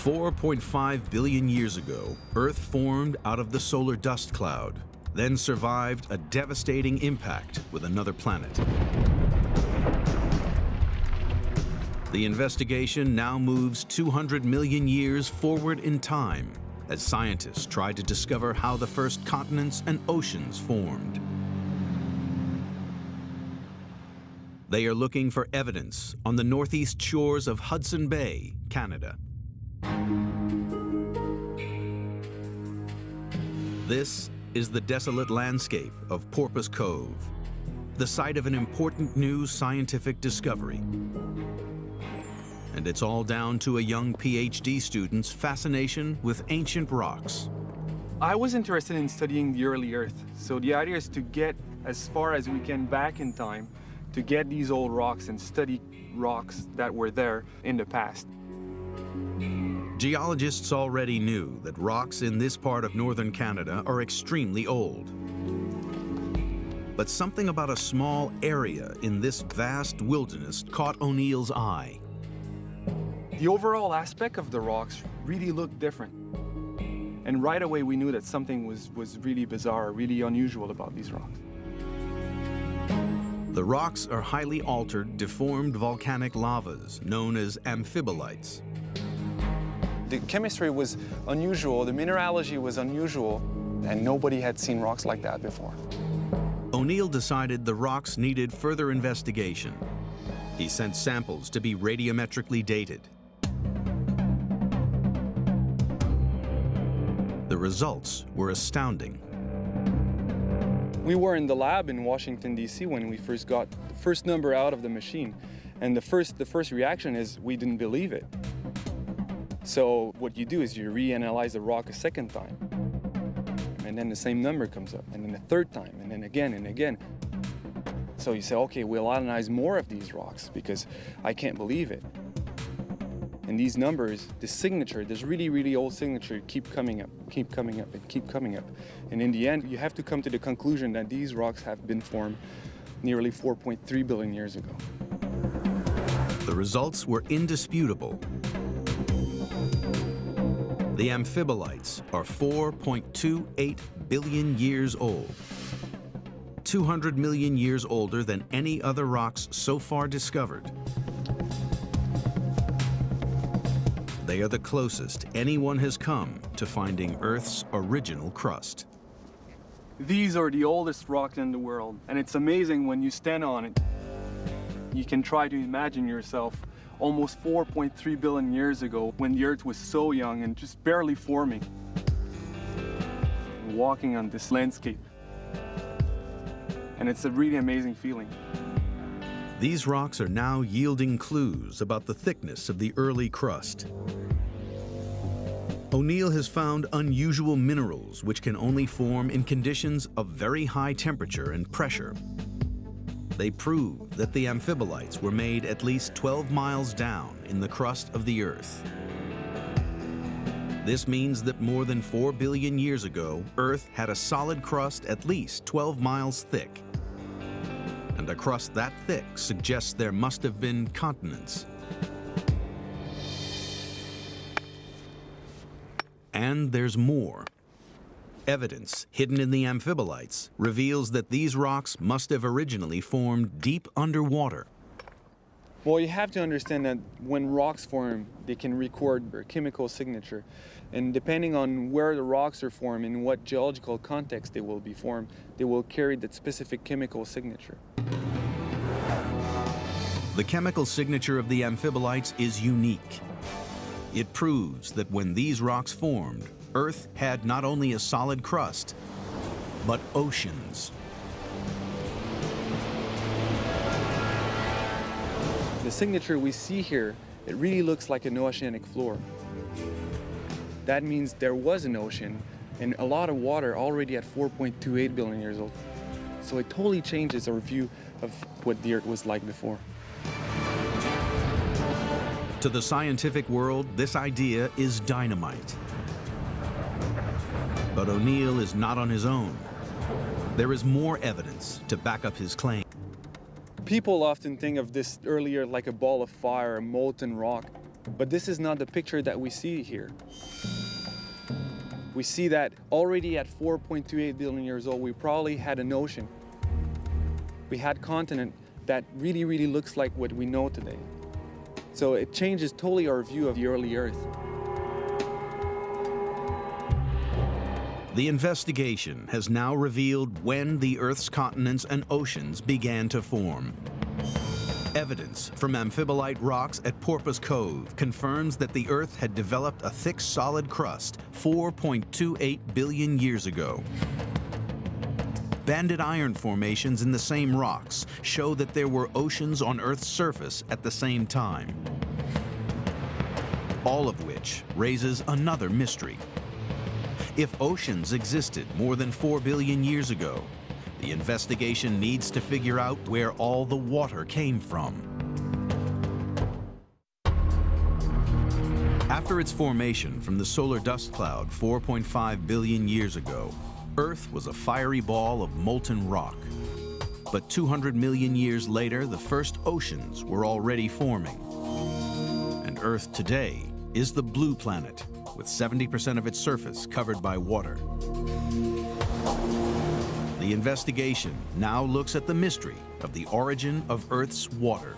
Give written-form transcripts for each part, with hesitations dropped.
4.5 billion years ago, Earth formed out of the solar dust cloud, then survived a devastating impact with another planet. The investigation now moves 200 million years forward in time as scientists try to discover how the first continents and oceans formed. They are looking for evidence on the northeast shores of Hudson Bay, Canada. This is the desolate landscape of Porpoise Cove, the site of an important new scientific discovery. And it's all down to a young PhD student's fascination with ancient rocks. I was interested in studying the early Earth, so the idea is to get as far as we can back in time to get these old rocks and study rocks that were there in the past. Geologists already knew that rocks in this part of northern Canada are extremely old. But something about a small area in this vast wilderness caught O'Neill's eye. The overall aspect of the rocks really looked different. And right away we knew that something was really bizarre, really unusual about these rocks. The rocks are highly altered, deformed volcanic lavas known as amphibolites. The chemistry was unusual, the mineralogy was unusual, and nobody had seen rocks like that before. O'Neill decided the rocks needed further investigation. He sent samples to be radiometrically dated. The results were astounding. We were in the lab in Washington, D.C. when we first got the first number out of the machine. And the first reaction is we didn't believe it. So what you do is you reanalyze the rock a second time. And then the same number comes up, and then a third time, and then again and again. So you say, okay, we'll analyze more of these rocks because I can't believe it. And these numbers, the signature, this really, really old signature keep coming up, keep coming up, and keep coming up. And in the end, you have to come to the conclusion that these rocks have been formed nearly 4.3 billion years ago. The results were indisputable. The amphibolites are 4.28 billion years old, 200 million years older than any other rocks so far discovered. They are the closest anyone has come to finding Earth's original crust. These are the oldest rocks in the world, and it's amazing when you stand on it. You can try to imagine yourself almost 4.3 billion years ago when the Earth was so young and just barely forming. Walking on this landscape. And it's a really amazing feeling. These rocks are now yielding clues about the thickness of the early crust. O'Neill has found unusual minerals which can only form in conditions of very high temperature and pressure. They prove that the amphibolites were made at least 12 miles down in the crust of the Earth. This means that more than 4 billion years ago, Earth had a solid crust at least 12 miles thick. And a crust that thick suggests there must have been continents. And there's more. Evidence hidden in the amphibolites reveals that these rocks must have originally formed deep underwater. Well, you have to understand that when rocks form, they can record their chemical signature. And depending on where the rocks are formed, in what geological context they will be formed, they will carry that specific chemical signature. The chemical signature of the amphibolites is unique. It proves that when these rocks formed, Earth had not only a solid crust, but oceans. The signature we see here, it really looks like an oceanic floor. That means there was an ocean and a lot of water already at 4.28 billion years old. So it totally changes our view of what the Earth was like before. To the scientific world, this idea is dynamite. But O'Neill is not on his own. There is more evidence to back up his claim. People often think of this earlier like a ball of fire, a molten rock. But this is not the picture that we see here. We see that already at 4.28 billion years old, we probably had an ocean. We had continent that really, really looks like what we know today. So it changes totally our view of the early Earth. The investigation has now revealed when the Earth's continents and oceans began to form. Evidence from amphibolite rocks at Porpoise Cove confirms that the Earth had developed a thick, solid crust 4.28 billion years ago. Banded iron formations in the same rocks show that there were oceans on Earth's surface at the same time. All of which raises another mystery. If oceans existed more than 4 billion years ago, the investigation needs to figure out where all the water came from. After its formation from the solar dust cloud 4.5 billion years ago, Earth was a fiery ball of molten rock. But 200 million years later, the first oceans were already forming. And Earth today is the blue planet, with 70% of its surface covered by water. The investigation now looks at the mystery of the origin of Earth's water.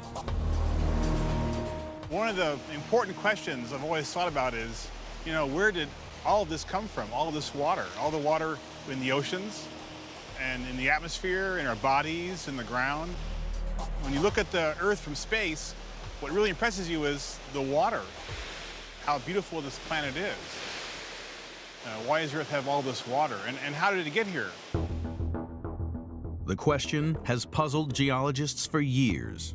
One of the important questions I've always thought about is, where did all of this come from? All of this water, all the water in the oceans and in the atmosphere, in our bodies, in the ground. When you look at the Earth from space, what really impresses you is the water, how beautiful this planet is. Why does Earth have all this water? And how did it get here? The question has puzzled geologists for years.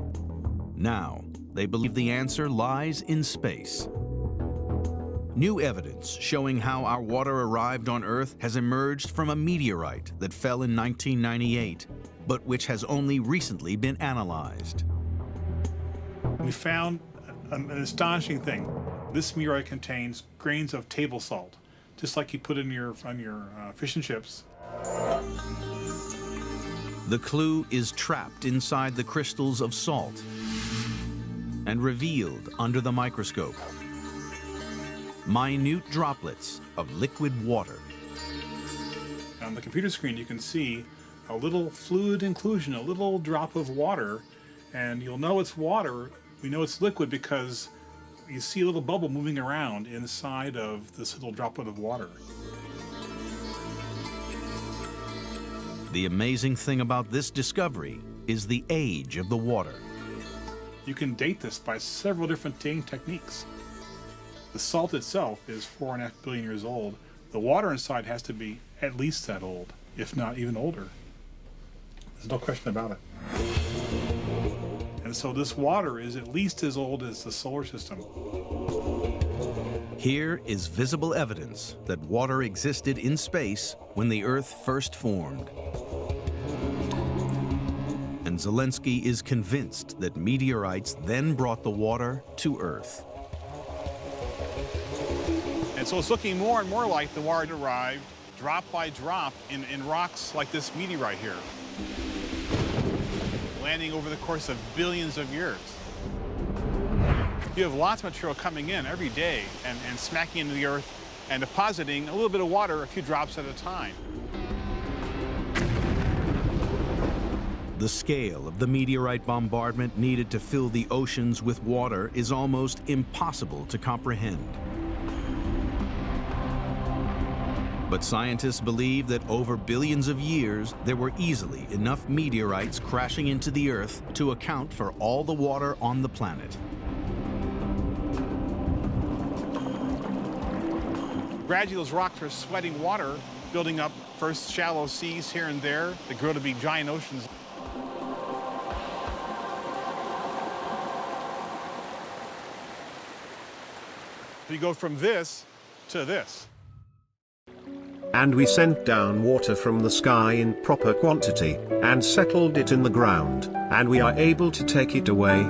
Now, they believe the answer lies in space. New evidence showing how our water arrived on Earth has emerged from a meteorite that fell in 1998, but which has only recently been analyzed. We found an astonishing thing. This meteorite contains grains of table salt, just like you put on your fish and chips. The clue is trapped inside the crystals of salt and revealed under the microscope. Minute droplets of liquid water. On the computer screen, you can see a little fluid inclusion, a little drop of water, and you'll know it's water. We know it's liquid because you see a little bubble moving around inside of this little droplet of water. The amazing thing about this discovery is the age of the water. You can date this by several different dating techniques. The salt itself is 4.5 billion years old. The water inside has to be at least that old, if not even older. There's no question about it. And so this water is at least as old as the solar system. Here is visible evidence that water existed in space when the Earth first formed. And Zelensky is convinced that meteorites then brought the water to Earth. And so it's looking more and more like the water arrived drop by drop in rocks like this meteorite here, landing over the course of billions of years. You have lots of material coming in every day and smacking into the Earth and depositing a little bit of water, a few drops at a time. The scale of the meteorite bombardment needed to fill the oceans with water is almost impossible to comprehend. But scientists believe that over billions of years, there were easily enough meteorites crashing into the Earth to account for all the water on the planet. Gradually, those rocks are sweating water, building up first shallow seas here and there that grow to be giant oceans. So you go from this to this. And we sent down water from the sky in proper quantity, and settled it in the ground, and we are able to take it away,